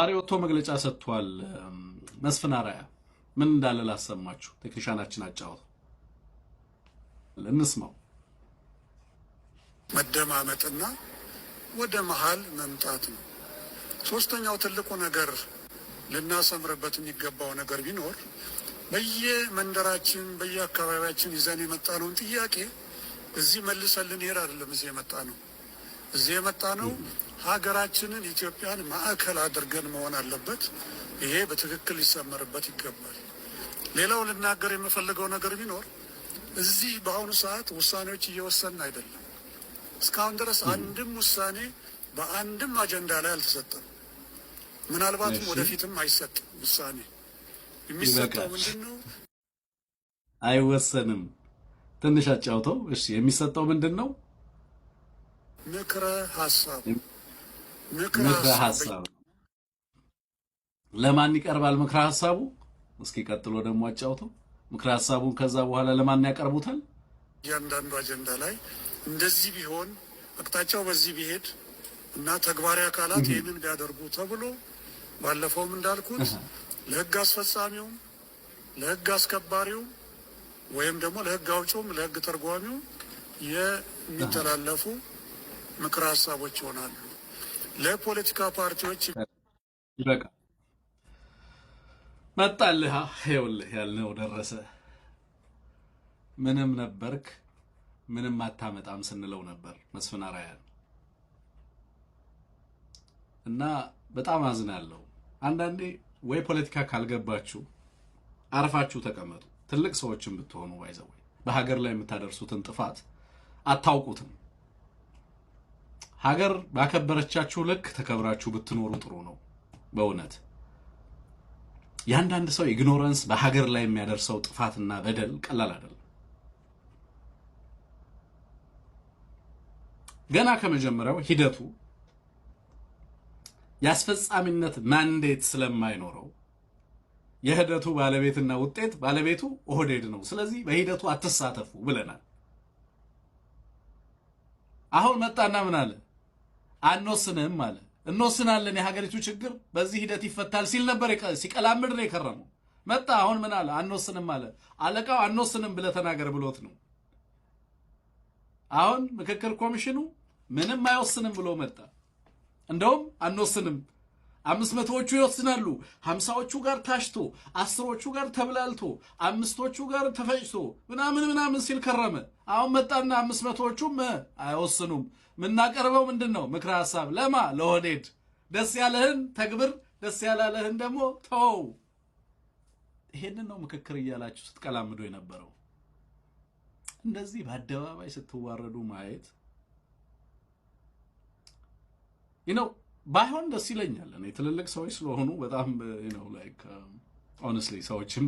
ዛሬ ወጥቶ መግለጫ ሰጥቷል። መስፍን አርአያ ምን እንዳለ ላሰማችሁ። ቴክኒሻናችን አጫወተው፣ እንስማው። መደማመጥና ወደ መሃል መምጣት ነው። ሶስተኛው ትልቁ ነገር ልናሰምርበት የሚገባው ነገር ቢኖር በየመንደራችን በየአካባቢያችን ይዘን የመጣነውን ጥያቄ እዚህ መልሰን ልንሄድ አይደለም። እዚህ የመጣ ነው ሀገራችንን ኢትዮጵያን ማዕከል አድርገን መሆን አለበት። ይሄ በትክክል ሊሰመርበት ይገባል። ሌላው ልናገር የምፈልገው ነገር ቢኖር እዚህ በአሁኑ ሰዓት ውሳኔዎች እየወሰንን አይደለም። እስካሁን ድረስ አንድም ውሳኔ በአንድም አጀንዳ ላይ አልተሰጠም። ምናልባትም ወደፊትም አይሰጥም። ውሳኔ የሚሰጠው ምንድነው? አይወሰንም። ትንሽ አጫውተው። እሺ፣ የሚሰጠው ምንድነው? ምክረ ሐሳብ። ለማን ይቀርባል ምክረ ሐሳቡ? እስኪ ቀጥሎ ደግሞ አጫውተው ምክረ ሐሳቡን። ከዛ በኋላ ለማን ያቀርቡታል? እያንዳንዱ አጀንዳ ላይ እንደዚህ ቢሆን አቅጣጫው በዚህ ቢሄድ እና ተግባራዊ አካላት ይህንን ቢያደርጉ ተብሎ ባለፈውም እንዳልኩት ለህግ አስፈጻሚውም ለህግ አስከባሪውም ወይም ደግሞ ለህግ አውጪውም ለህግ ተርጓሚው የሚተላለፉ ምክረ ሐሳቦች ይሆናሉ። ለፖለቲካ ፓርቲዎች ይበቃ መጣልህ። ይኸውልህ ያልነው ደረሰ። ምንም ነበርክ ምንም አታመጣም ስንለው ነበር መስፍን አርአያ እና በጣም አዝናለሁ። አንዳንዴ ወይ ፖለቲካ ካልገባችሁ አርፋችሁ ተቀመጡ። ትልቅ ሰዎችን ብትሆኑ ባይዘው በሀገር ላይ የምታደርሱትን ጥፋት አታውቁትም። ሀገር ባከበረቻችሁ ልክ ተከብራችሁ ብትኖሩ ጥሩ ነው። በእውነት ያንዳንድ ሰው ኢግኖራንስ በሀገር ላይ የሚያደርሰው ጥፋትና በደል ቀላል አይደለም። ገና ከመጀመሪያው ሂደቱ የአስፈጻሚነት ማንዴት ስለማይኖረው የሂደቱ ባለቤትና ውጤት ባለቤቱ ኦህዴድ ነው። ስለዚህ በሂደቱ አትሳተፉ ብለናል። አሁን መጣና ምን አለ? አንወስንም አለ። እንወስናለን፣ የሀገሪቱ ችግር በዚህ ሂደት ይፈታል ሲል ነበር ሲቀላምድ ነው የከረመው። መጣ አሁን ምን አለ? አንወስንም አለ። አለቃው አንወስንም ብለህ ተናገር ብሎት ነው። አሁን ምክክር ኮሚሽኑ ምንም አይወስንም ብሎ መጣ። እንደውም አንወስንም 500ዎቹ ይወስናሉ፣ 50ዎቹ ጋር ታሽቶ 10ዎቹ ጋር ተብላልቶ 5ቶቹ ጋር ተፈጭቶ ምናምን ሲል ከረመ። አሁን መጣና 500ዎቹም አይወስኑም። ምናቀርበው ምንድነው? ምክረ ሐሳብ ለማ ለኦህዴድ። ደስ ያለህን ተግብር፣ ደስ ያላለህን ደግሞ ተው። ይሄንን ነው ምክክር እያላችሁ ስትቀላምዱ የነበረው። እንደዚህ በአደባባይ ስትዋረዱ ማየት ባይሆን ደስ ይለኛል። እኔ ትልልቅ ሰዎች ስለሆኑ በጣም ላይክ ሆነስትሊ ሰዎችን